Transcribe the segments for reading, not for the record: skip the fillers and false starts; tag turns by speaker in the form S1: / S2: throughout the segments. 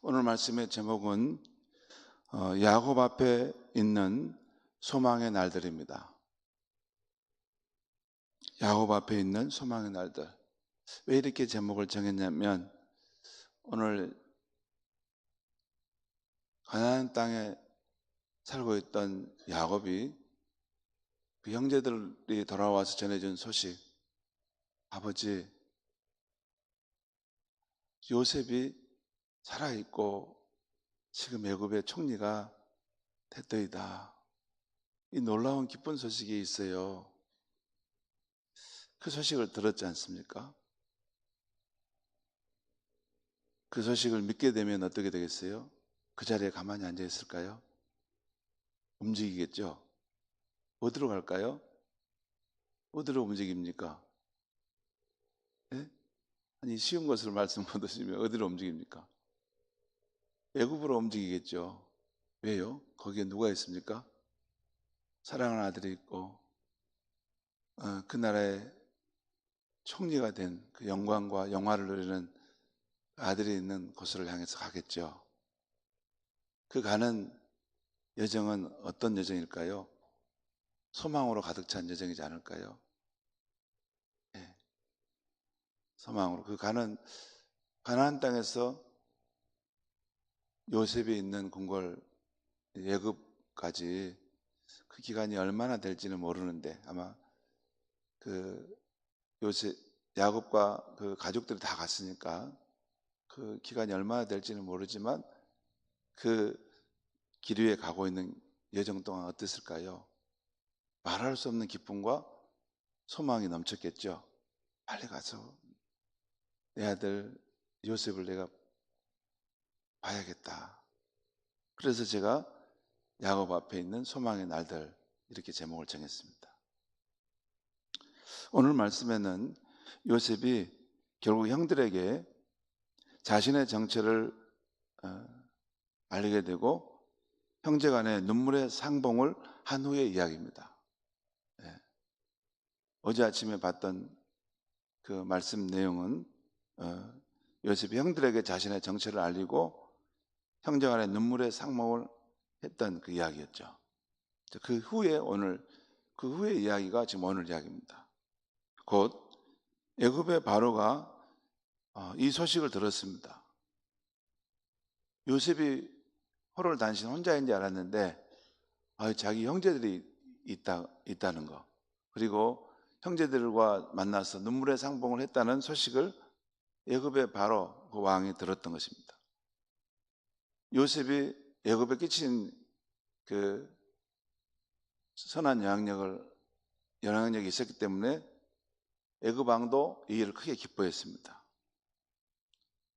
S1: 오늘 말씀의 제목은 야곱 앞에 있는 소망의 날들입니다. 야곱 앞에 있는 소망의 날들. 왜 이렇게 제목을 정했냐면 오늘 가나안 땅에 살고 있던 야곱이 그 형제들이 돌아와서 전해준 소식, 아버지 요셉이 살아있고 지금 애굽의 총리가 됐더이다. 이 놀라운 기쁜 소식이 있어요. 그 소식을 들었지 않습니까? 그 소식을 믿게 되면 어떻게 되겠어요? 그 자리에 가만히 앉아 있을까요? 움직이겠죠? 어디로 갈까요? 어디로 움직입니까? 예? 아니 쉬운 것을 말씀 못 하시면 어디로 움직입니까? 애굽으로 움직이겠죠. 왜요? 거기에 누가 있습니까? 사랑하는 아들이 있고 그 나라의 총리가 된 그 영광과 영화를 누리는 아들이 있는 곳을 향해서 가겠죠. 그 가는 여정은 어떤 여정일까요? 소망으로 가득 찬 여정이지 않을까요? 예. 소망으로. 그 가는 가나안 땅에서 요셉이 있는 궁궐 애굽까지 그 기간이 얼마나 될지는 모르는데 아마 그 요셉 야곱과 그 가족들이 다 갔으니까 그 기간이 얼마나 될지는 모르지만 그 길 위에 가고 있는 여정 동안 어땠을까요? 말할 수 없는 기쁨과 소망이 넘쳤겠죠. 빨리 가서 내 아들 요셉을 내가 봐야겠다. 그래서 제가 야곱 앞에 있는 소망의 날들 이렇게 제목을 정했습니다. 오늘 말씀에는 요셉이 결국 형들에게 자신의 정체를 알리게 되고 형제간의 눈물의 상봉을 한 후의 이야기입니다. 어제 아침에 봤던 그 말씀 내용은 요셉이 형들에게 자신의 정체를 알리고 형제간의 눈물의 상봉을 했던 그 이야기였죠. 그 후의 이야기가 지금 오늘 이야기입니다. 곧 애굽의 바로가 이 소식을 들었습니다. 요셉이 포로를 단신 혼자인 줄 알았는데 자기 형제들이 있다는 거, 그리고 형제들과 만나서 눈물의 상봉을 했다는 소식을 애굽의 바로 그 왕이 들었던 것입니다. 요셉이 애굽에 끼친 그 선한 영향력이 있었기 때문에 애굽 왕도 이 일을 크게 기뻐했습니다.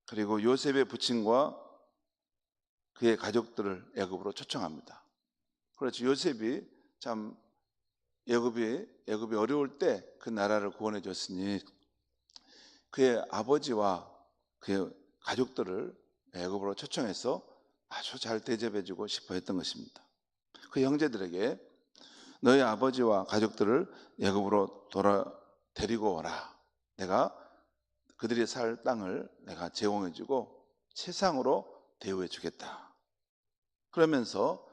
S1: 그리고 요셉의 부친과 그의 가족들을 애굽으로 초청합니다. 그렇죠. 요셉이 참 애굽이 어려울 때 그 나라를 구원해 줬으니 그의 아버지와 그의 가족들을 애굽으로 초청해서 아주 잘 대접해주고 싶어 했던 것입니다. 그 형제들에게 너희 아버지와 가족들을 애굽으로 데리고 오라. 내가 그들이 살 땅을 내가 제공해주고 세상으로 대우해주겠다. 그러면서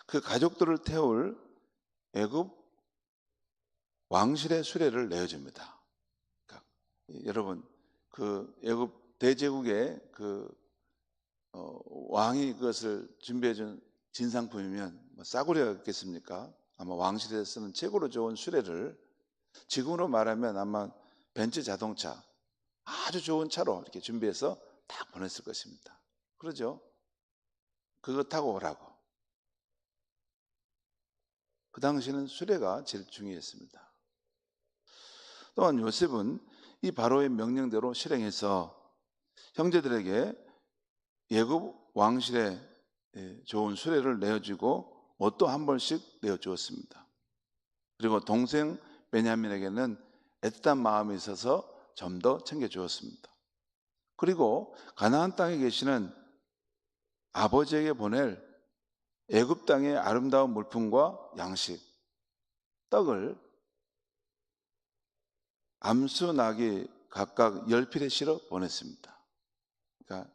S1: 그 가족들을 태울 애굽 왕실의 수레를 내어줍니다. 그러니까 여러분 그 애굽 대제국의 그 왕이 그것을 준비해준 진상품이면 싸구려였겠습니까? 아마 왕실에서 쓰는 최고로 좋은 수레를 지금으로 말하면 아마 벤츠 자동차 아주 좋은 차로 이렇게 준비해서 다 보냈을 것입니다. 그러죠? 그거 타고 오라고. 그 당시에는 수레가 제일 중요했습니다. 또한 요셉은 이 바로의 명령대로 실행해서 형제들에게 애굽 왕실에 좋은 수레를 내어주고 옷도 한 벌씩 내어주었습니다. 그리고 동생 베냐민에게는 애틋한 마음이 있어서 좀 더 챙겨주었습니다. 그리고 가나안 땅에 계시는 아버지에게 보낼 애굽 땅의 아름다운 물품과 양식, 떡을 암수 낙이 각각 10필에 실어 보냈습니다. 그러니까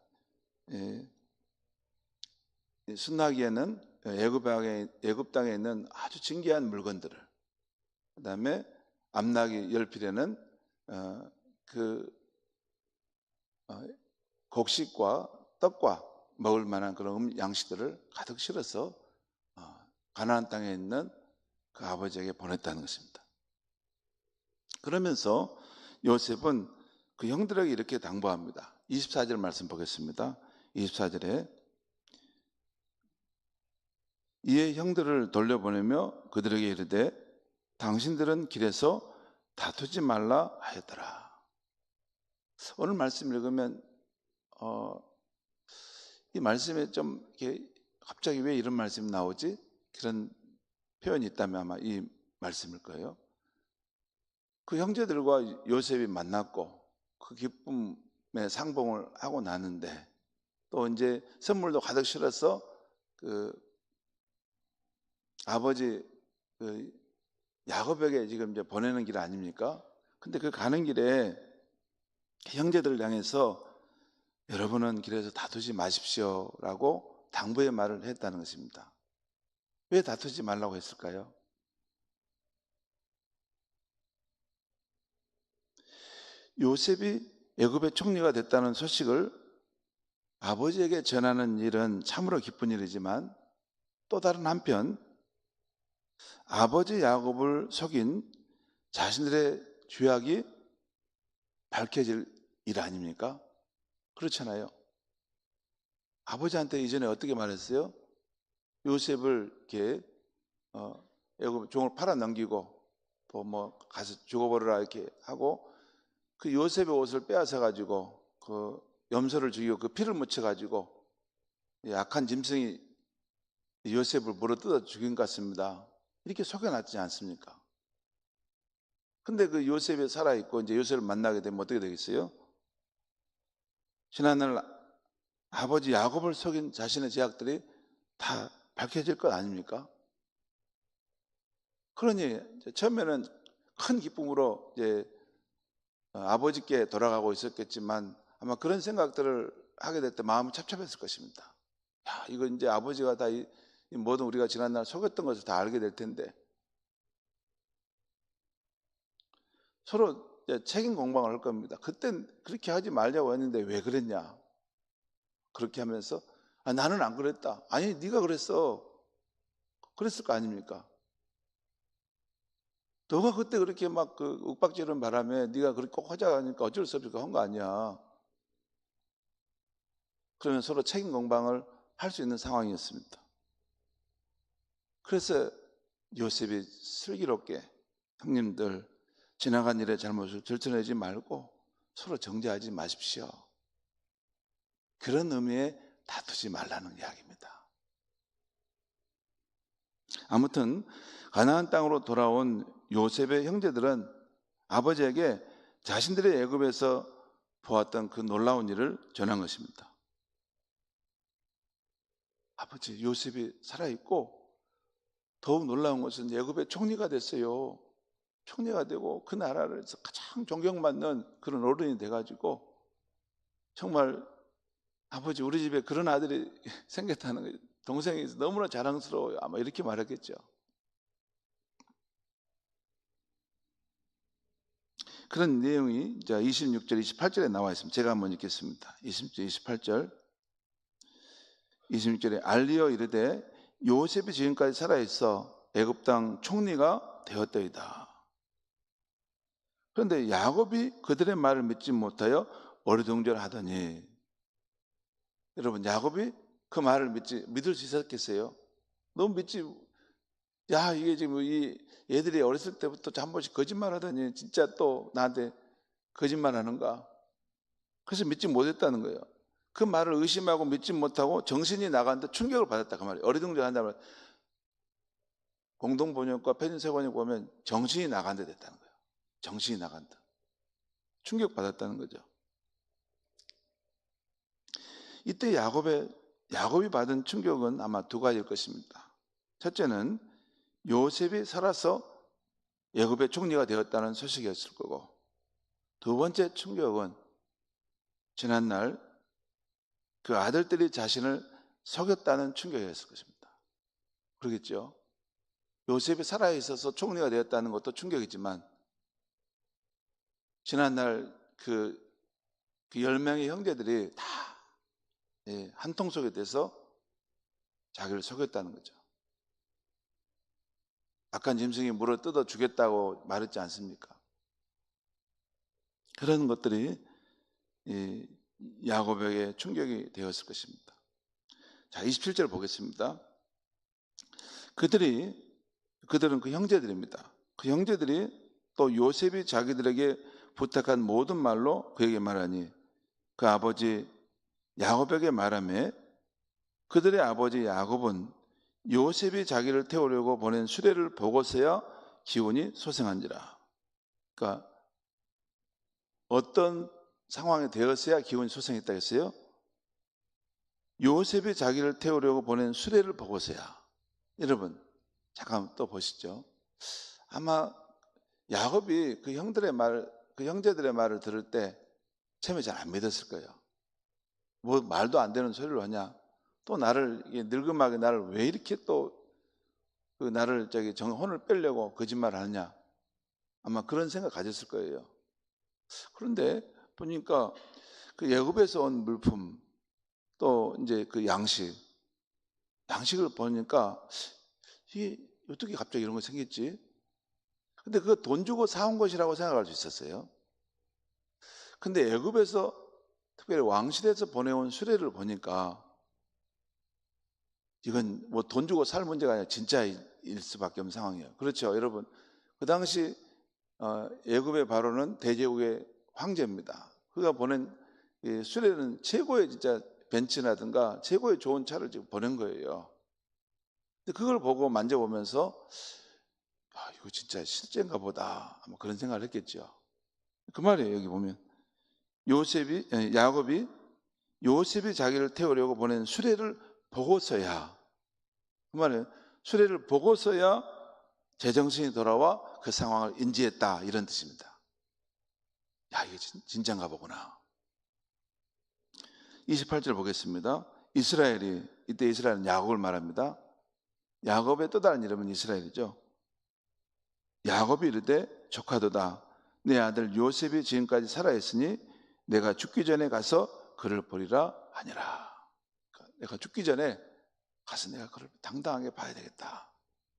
S1: 순나기에는 애굽 땅에 있는 아주 진귀한 물건들을, 그다음에 암나기 열필에는 그 곡식과 떡과 먹을 만한 그런 양식들을 가득 실어서 가나안 땅에 있는 그 아버지에게 보냈다는 것입니다. 그러면서 요셉은 그 형들에게 이렇게 당부합니다. 24절 말씀 보겠습니다. 24절에 이에 형들을 돌려보내며 그들에게 이르되 당신들은 길에서 다투지 말라 하였더라. 오늘 말씀 읽으면 이 말씀에 좀 이렇게 갑자기 왜 이런 말씀이 나오지? 그런 표현이 있다면 아마 이 말씀일 거예요. 그 형제들과 요셉이 만났고 그 기쁨의 상봉을 하고 나는데 또 이제 선물도 가득 실어서 그 아버지 그 야곱에게 지금 이제 보내는 길 아닙니까? 근데 그 가는 길에 형제들을 향해서 여러분은 길에서 다투지 마십시오라고 당부의 말을 했다는 것입니다. 왜 다투지 말라고 했을까요? 요셉이 애굽의 총리가 됐다는 소식을 아버지에게 전하는 일은 참으로 기쁜 일이지만 또 다른 한편 아버지 야곱을 속인 자신들의 죄악이 밝혀질 일 아닙니까? 그렇잖아요. 아버지한테 이전에 어떻게 말했어요? 요셉을 이렇게 애굽 종을 팔아 넘기고 또 뭐 가서 죽어버려라 이렇게 하고 그 요셉의 옷을 빼앗아 가지고 그 염소를 죽이고 그 피를 묻혀 가지고 약한 짐승이 요셉을 물어뜯어 죽인 것 같습니다. 이렇게 속여놨지 않습니까? 근데 그 요셉이 살아있고 이제 요셉을 만나게 되면 어떻게 되겠어요? 지난날 아버지 야곱을 속인 자신의 죄악들이 다 밝혀질 것 아닙니까? 그러니 처음에는 큰 기쁨으로 이제 아버지께 돌아가고 있었겠지만 아마 그런 생각들을 하게 될 때 마음이 찹찹했을 것입니다. 야, 이거 이제 아버지가 다 이 모든 우리가 지난날 속였던 것을 다 알게 될 텐데 서로 책임 공방을 할 겁니다. 그땐 그렇게 하지 말자고 했는데 왜 그랬냐? 그렇게 하면서 나는 안 그랬다. 아니 네가 그랬어. 그랬을 거 아닙니까? 너가 그때 그렇게 막 그 윽박지르는 바람에 네가 그렇게 꼭 하자 하니까 어쩔 수 없이 한 거 아니야. 그러면 서로 책임 공방을 할 수 있는 상황이었습니다. 그래서 요셉이 슬기롭게 형님들 지나간 일의 잘못을 들춰내지 말고 서로 정죄하지 마십시오. 그런 의미의 다투지 말라는 이야기입니다. 아무튼 가나안 땅으로 돌아온 요셉의 형제들은 아버지에게 자신들의 애굽에서 보았던 그 놀라운 일을 전한 것입니다. 아버지 요셉이 살아있고 더욱 놀라운 것은 애굽의 총리가 됐어요. 총리가 되고 그 나라에서 가장 존경받는 그런 어른이 돼가지고 정말 아버지 우리 집에 그런 아들이 생겼다는 동생이 너무나 자랑스러워요. 아마 이렇게 말했겠죠. 그런 내용이 26절, 28절에 나와 있습니다. 제가 한번 읽겠습니다. 26절, 28절. 26절에 알리어 이르되 요셉이 지금까지 살아있어 애굽 땅 총리가 되었더이다. 그런데 야곱이 그들의 말을 믿지 못하여 어리둥절하더니, 여러분 야곱이 그 말을 믿을 수 있었겠어요? 너무 믿지. 야 이게 지금 이 얘들이 어렸을 때부터 한 번씩 거짓말하더니 진짜 또 나한테 거짓말하는가? 그래서 믿지 못했다는 거예요. 그 말을 의심하고 믿지 못하고 정신이 나간다 충격을 받았다 그 말이에요. 어리둥절한다면 공동번역과 표준세번역 보면 정신이 나간다 됐다는 거예요. 정신이 나간다. 충격받았다는 거죠. 이때 야곱이 받은 충격은 아마 두 가지일 것입니다. 첫째는 요셉이 살아서 애굽의 총리가 되었다는 소식이었을 거고, 두 번째 충격은 지난날 그 아들들이 자신을 속였다는 충격이었을 것입니다. 그러겠죠? 요셉이 살아있어서 총리가 되었다는 것도 충격이지만 지난날 그 10명의 형제들이 다 한 통 속에 돼서 자기를 속였다는 거죠. 악한 짐승이 물어 뜯어 주겠다고 말했지 않습니까? 그런 것들이 야곱에게 충격이 되었을 것입니다. 자, 27절 보겠습니다. 그들은 그 형제들입니다. 그 형제들이 또 요셉이 자기들에게 부탁한 모든 말로 그에게 말하니 그 아버지 야곱에게 말하며 그들의 아버지 야곱은 요셉이 자기를 태우려고 보낸 수레를 보고서야 기운이 소생한지라. 그러니까 어떤 상황이 되었어야 기운이 소생했다 했어요? 요셉이 자기를 태우려고 보낸 수레를 보고서야. 여러분 잠깐 또 보시죠. 아마 야곱이 그 형제들의 말을 들을 때 처음에 잘 안 믿었을 거예요. 뭐 말도 안 되는 소리를 하냐? 또 나를 늙음하게 나를 왜 이렇게 또 그 나를 혼을 빼려고 거짓말을 하느냐? 아마 그런 생각 가졌을 거예요. 그런데 보니까 그 애굽에서 온 물품 또 이제 그 양식을 보니까 이게 어떻게 갑자기 이런 거 생겼지? 근데 그거 돈 주고 사온 것이라고 생각할 수 있었어요. 근데 애굽에서 특별히 왕실에서 보내온 수레를 보니까 이건 뭐 돈 주고 살 문제가 아니라 진짜일 수밖에 없는 상황이에요. 그렇죠, 여러분. 그 당시 애굽의 바로는 대제국의 황제입니다. 그가 보낸 수레는 최고의 진짜 벤츠라든가 최고의 좋은 차를 지금 보낸 거예요. 근데 그걸 보고 만져보면서 이거 진짜 실제인가 보다 아마 그런 생각을 했겠죠. 그 말이에요. 여기 보면 야곱이 요셉이 자기를 태우려고 보낸 수레를 보고서야, 그 말은 수레를 보고서야 제정신이 돌아와 그 상황을 인지했다, 이런 뜻입니다. 야, 이게 진짜인가 보구나. 28절 보겠습니다. 이때 이스라엘은 야곱을 말합니다. 야곱의 또 다른 이름은 이스라엘이죠. 야곱이 이르되 조카도다. 내 아들 요셉이 지금까지 살아있으니 내가 죽기 전에 가서 그를 보리라 하니라. 내가 죽기 전에 가서 내가 그를 당당하게 봐야 되겠다.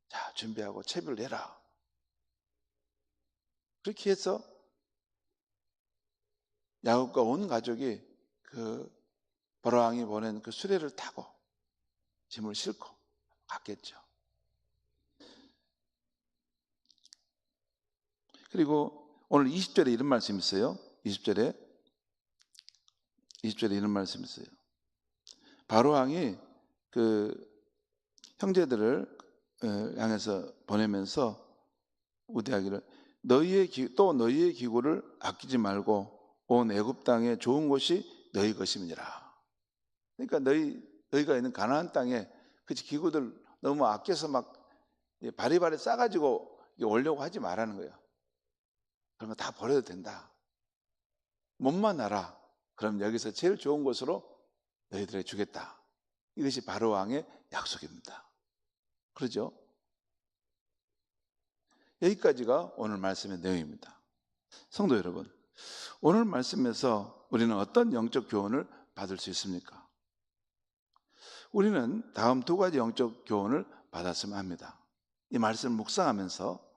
S1: 자, 준비하고 채비를 해라. 그렇게 해서 야곱과 온 가족이 그 바로왕이 보낸 그 수레를 타고 짐을 싣고 갔겠죠. 그리고 오늘 20절에 이런 말씀이 있어요. 20절에 이런 말씀이 있어요. 바로왕이 그 형제들을 향해서 보내면서 우대하기를 너희의 기구를 아끼지 말고 온 애굽 땅에 좋은 곳이 너희 것임이니라. 그러니까 너희가 있는 가나안 땅에 그 기구들 너무 아껴서 막 바리바리 싸가지고 오려고 하지 말라는 거예요. 그런 거 다 버려도 된다. 몸만 알아. 그럼 여기서 제일 좋은 곳으로 너희들에게 주겠다. 이것이 바로왕의 약속입니다. 그러죠? 여기까지가 오늘 말씀의 내용입니다. 성도 여러분, 오늘 말씀에서 우리는 어떤 영적 교훈을 받을 수 있습니까? 우리는 다음 두 가지 영적 교훈을 받았으면 합니다. 이 말씀을 묵상하면서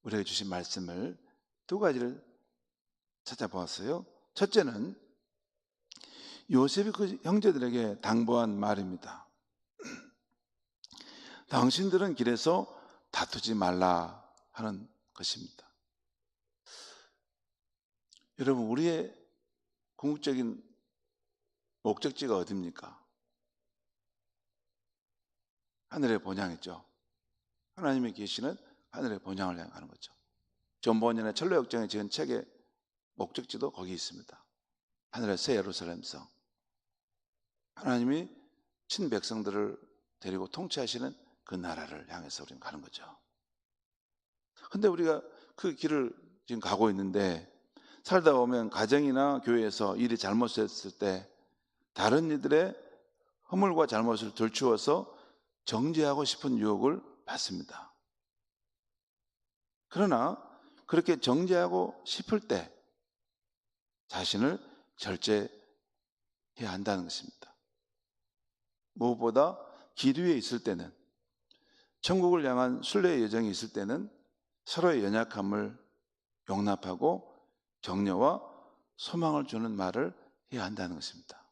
S1: 우리에게 주신 말씀을 두 가지를 찾아보았어요. 첫째는 요셉이 그 형제들에게 당부한 말입니다. 당신들은 길에서 다투지 말라 하는 것입니다. 여러분, 우리의 궁극적인 목적지가 어디입니까? 하늘의 본향이죠. 하나님의 계시는 하늘의 본향을 향하는 거죠. 존 버니의 철로역정에 지은 책의 목적지도 거기 있습니다. 하늘의 새 예루살렘성. 하나님이 친백성들을 데리고 통치하시는 그 나라를 향해서 우리는 가는 거죠. 근데 우리가 그 길을 지금 가고 있는데 살다 보면 가정이나 교회에서 일이 잘못됐을 때 다른 이들의 허물과 잘못을 덜추어서 정죄하고 싶은 유혹을 받습니다. 그러나 그렇게 정죄하고 싶을 때 자신을 절제해야 한다는 것입니다. 무엇보다 길 위에 있을 때는, 천국을 향한 순례의 여정이 있을 때는 서로의 연약함을 용납하고 격려와 소망을 주는 말을 해야 한다는 것입니다.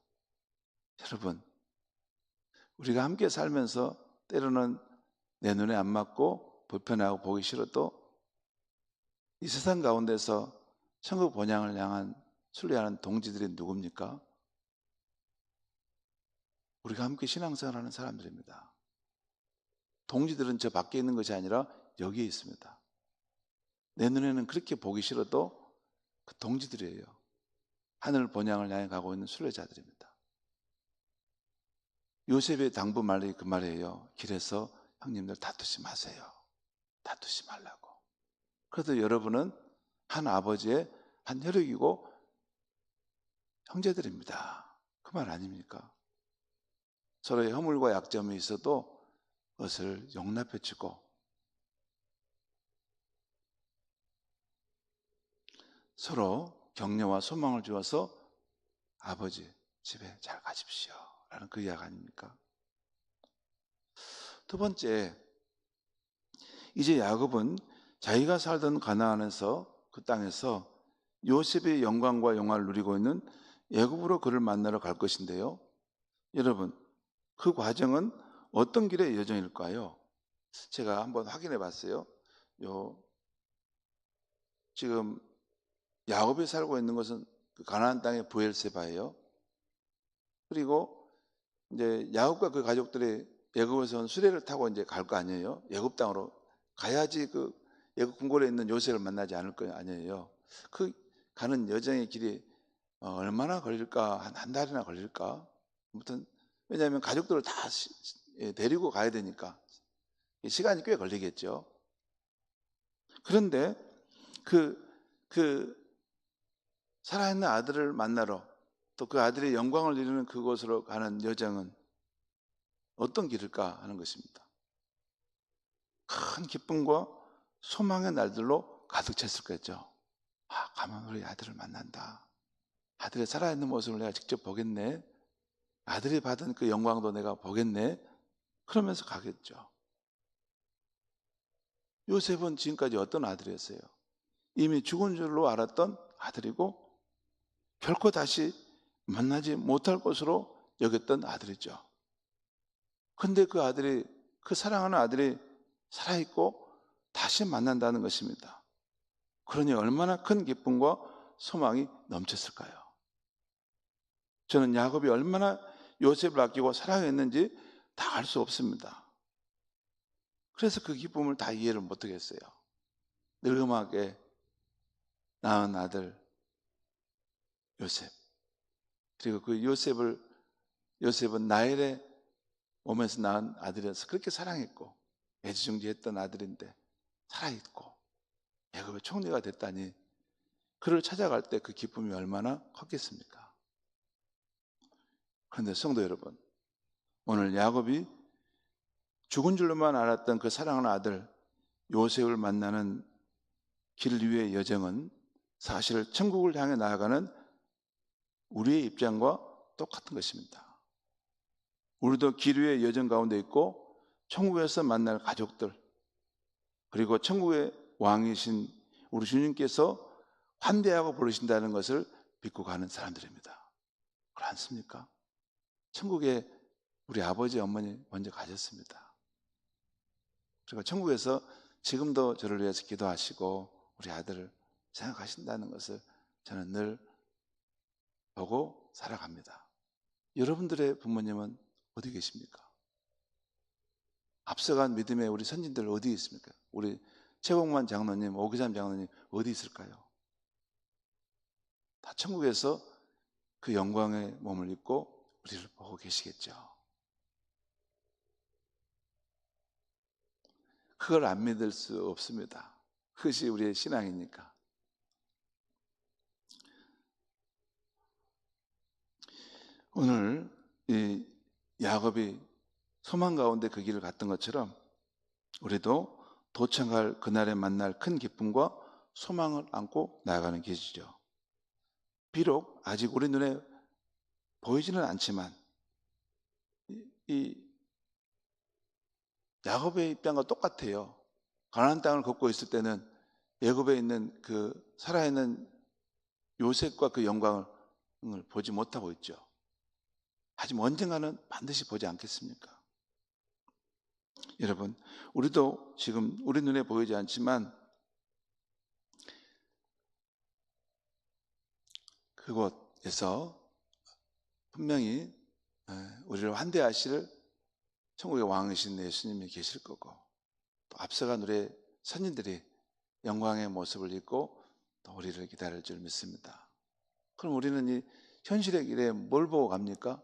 S1: 여러분, 우리가 함께 살면서 때로는 내 눈에 안 맞고 불편하고 보기 싫어도 이 세상 가운데서 천국 본향을 향한 순례하는 동지들이 누굽니까? 우리가 함께 신앙생활하는 사람들입니다. 동지들은 저 밖에 있는 것이 아니라 여기에 있습니다. 내 눈에는 그렇게 보기 싫어도 그 동지들이에요. 하늘 본향을 향해 가고 있는 순례자들입니다. 요셉의 당부 말이 그 말이에요. 길에서 형님들 다투지 마세요. 다투지 말라고. 그래도 여러분은 한 아버지의 한 혈육이고 형제들입니다. 그 말 아닙니까? 서로의 허물과 약점이 있어도 그것을 용납해 주고 서로 격려와 소망을 주어서 아버지 집에 잘 가십시오 라는 그 이야기 아닙니까? 두 번째, 이제 야곱은 자기가 살던 가나안에서 그 땅에서 요셉의 영광과 영화를 누리고 있는 애굽으로 그를 만나러 갈 것인데요. 여러분, 그 과정은 어떤 길의 여정일까요? 제가 한번 확인해 봤어요. 지금 야곱이 살고 있는 것은 그 가나안 땅의 브엘세바예요. 그리고 이제 야곱과 그 가족들이 애굽에서 온 수레를 타고 이제 갈 거 아니에요. 애굽 땅으로 가야지 그 애굽 궁궐에 있는 요셉을 만나지 않을 거 아니에요. 그 가는 여정의 길이 얼마나 걸릴까? 한 달이나 걸릴까? 아무튼 왜냐하면 가족들을 다 데리고 가야 되니까 시간이 꽤 걸리겠죠. 그런데 그 살아있는 아들을 만나러 또 그 아들의 영광을 이루는 그곳으로 가는 여정은 어떤 길일까 하는 것입니다. 큰 기쁨과 소망의 날들로 가득 찼을 거죠. 가면 우리 아들을 만난다. 아들의 살아있는 모습을 내가 직접 보겠네. 아들이 받은 그 영광도 내가 보겠네. 그러면서 가겠죠. 요셉은 지금까지 어떤 아들이었어요? 이미 죽은 줄로 알았던 아들이고 결코 다시 만나지 못할 것으로 여겼던 아들이죠. 근데 그 아들이, 그 사랑하는 아들이 살아있고 다시 만난다는 것입니다. 그러니 얼마나 큰 기쁨과 소망이 넘쳤을까요? 저는 야곱이 얼마나 요셉을 아끼고 사랑했는지 다 알 수 없습니다. 그래서 그 기쁨을 다 이해를 못하겠어요. 늙음하게 낳은 아들 요셉, 그리고 그 요셉은 나엘의 몸에서 낳은 아들이어서 그렇게 사랑했고 애지중지했던 아들인데 살아있고 애굽의 총리가 됐다니 그를 찾아갈 때 그 기쁨이 얼마나 컸겠습니까? 그런데 성도 여러분, 오늘 야곱이 죽은 줄로만 알았던 그 사랑하는 아들 요셉을 만나는 길 위의 여정은 사실 천국을 향해 나아가는 우리의 입장과 똑같은 것입니다. 우리도 길 위의 여정 가운데 있고 천국에서 만날 가족들, 그리고 천국의 왕이신 우리 주님께서 환대하고 부르신다는 것을 믿고 가는 사람들입니다. 그렇지 않습니까? 천국에 우리 아버지 어머니 먼저 가셨습니다. 그리고 천국에서 지금도 저를 위해서 기도하시고 우리 아들을 생각하신다는 것을 저는 늘 보고 살아갑니다. 여러분들의 부모님은 어디 계십니까? 앞서간 믿음의 우리 선진들 어디 있습니까? 우리 최복만 장로님, 오기삼 장로님 어디 있을까요? 다 천국에서 그 영광의 몸을 입고 우리를 보고 계시겠죠. 그걸 안 믿을 수 없습니다. 그것이 우리의 신앙이니까. 오늘 이 야곱이 소망 가운데 그 길을 갔던 것처럼 우리도 도착할 그날에 만날 큰 기쁨과 소망을 안고 나아가는 길이죠. 비록 아직 우리 눈에 보이지는 않지만 이 야곱의 입장과 똑같아요. 가나안 땅을 걷고 있을 때는 애굽에 있는 그 살아있는 요셉과 그 영광을 보지 못하고 있죠. 하지만 언젠가는 반드시 보지 않겠습니까? 여러분, 우리도 지금 우리 눈에 보이지 않지만 그곳에서 분명히 우리를 환대하실 천국의 왕이신 예수님이 계실 거고, 또 앞서간 우리 선진들이 영광의 모습을 입고 또 우리를 기다릴 줄 믿습니다. 그럼 우리는 이 현실의 길에 뭘 보고 갑니까?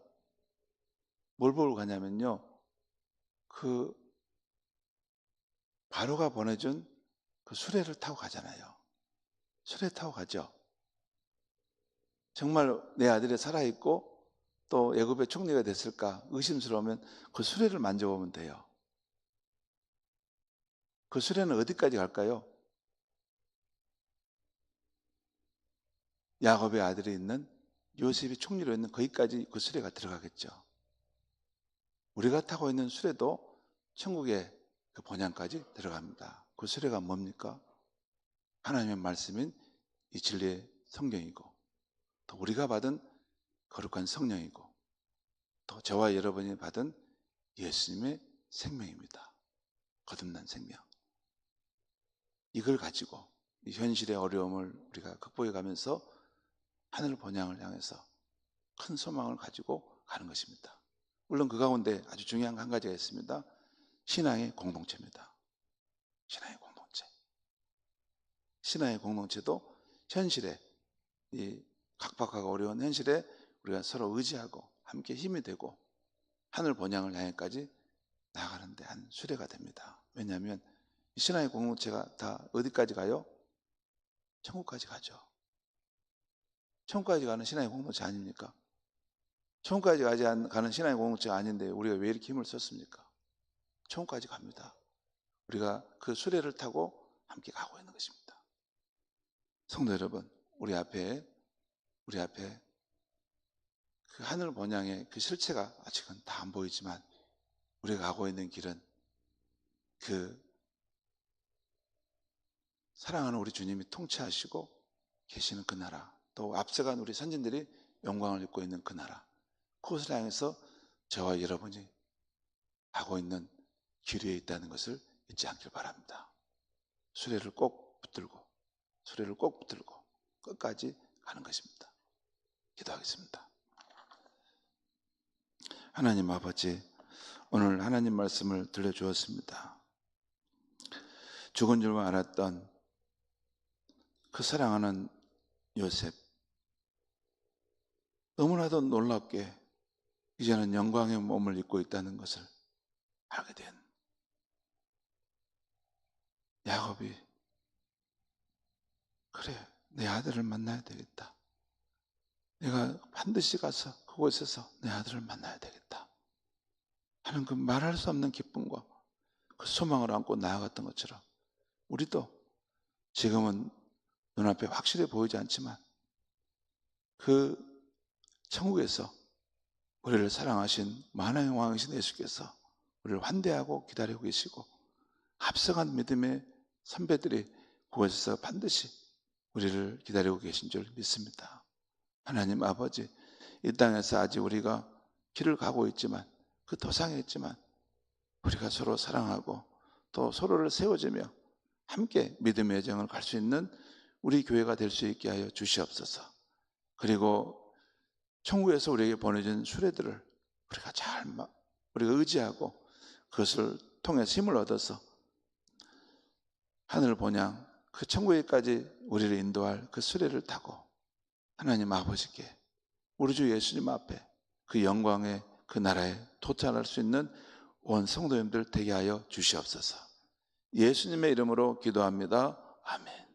S1: 뭘 보고 가냐면요, 그 바로가 보내준 그 수레를 타고 가잖아요. 수레 타고 가죠. 정말 내 아들이 살아있고 또 애굽의 총리가 됐을까 의심스러우면 그 수레를 만져보면 돼요. 그 수레는 어디까지 갈까요? 야곱의 아들이 있는, 요셉이 총리로 있는 거기까지 그 수레가 들어가겠죠. 우리가 타고 있는 수레도 천국의 그 본향까지 들어갑니다. 그 수레가 뭡니까? 하나님의 말씀인 이 진리의 성경이고, 또 우리가 받은 거룩한 성령이고, 또 저와 여러분이 받은 예수님의 생명입니다. 거듭난 생명. 이걸 가지고 이 현실의 어려움을 우리가 극복해 가면서 하늘 본향을 향해서 큰 소망을 가지고 가는 것입니다. 물론 그 가운데 아주 중요한 한 가지가 있습니다. 신앙의 공동체입니다. 신앙의 공동체. 신앙의 공동체도 현실에, 이 각박하고 어려운 현실에 우리가 서로 의지하고 함께 힘이 되고 하늘 본향을 향해까지 나아가는데 한 수레가 됩니다. 왜냐하면 이 신앙의 공동체가 다 어디까지 가요? 천국까지 가죠. 천국까지 가는 신앙의 공동체 아닙니까? 천국까지 가는 신앙의 공동체가 아닌데 우리가 왜 이렇게 힘을 썼습니까? 천국까지 갑니다. 우리가 그 수레를 타고 함께 가고 있는 것입니다. 성도 여러분, 우리 앞에 그 하늘 본향의 그 실체가 아직은 다 안 보이지만 우리가 가고 있는 길은 그 사랑하는 우리 주님이 통치하시고 계시는 그 나라, 또 앞서간 우리 선진들이 영광을 입고 있는 그 나라, 그것을 향해서 저와 여러분이 가고 있는 길 위에 있다는 것을 잊지 않길 바랍니다. 수레를 꼭 붙들고 끝까지 가는 것입니다. 기도하겠습니다. 하나님 아버지, 오늘 하나님 말씀을 들려주었습니다. 죽은 줄만 알았던 그 사랑하는 요셉, 너무나도 놀랍게 이제는 영광의 몸을 입고 있다는 것을 알게 된 야곱이, 그래, 내 아들을 만나야 되겠다. 내가 반드시 가서 그곳에서 내 아들을 만나야 되겠다 하는 그 말할 수 없는 기쁨과 그 소망을 안고 나아갔던 것처럼 우리도 지금은 눈앞에 확실히 보이지 않지만 그 천국에서 우리를 사랑하신 만왕의 왕이신 예수께서 우리를 환대하고 기다리고 계시고 앞서간 믿음의 선배들이 그곳에서 반드시 우리를 기다리고 계신 줄 믿습니다. 하나님 아버지, 이 땅에서 아직 우리가 길을 가고 있지만 그 도상에 있지만 우리가 서로 사랑하고 또 서로를 세워주며 함께 믿음의 여정을 갈 수 있는 우리 교회가 될 수 있게 하여 주시옵소서. 그리고 천국에서 우리에게 보내준 수레들을 우리가 의지하고 그것을 통해서 힘을 얻어서 하늘 본향 그 천국에까지 우리를 인도할 그 수레를 타고 하나님 아버지께 우리 주 예수님 앞에 그 영광의 그 나라에 도착할 수 있는 온 성도님들 되게 하여 주시옵소서. 예수님의 이름으로 기도합니다. 아멘.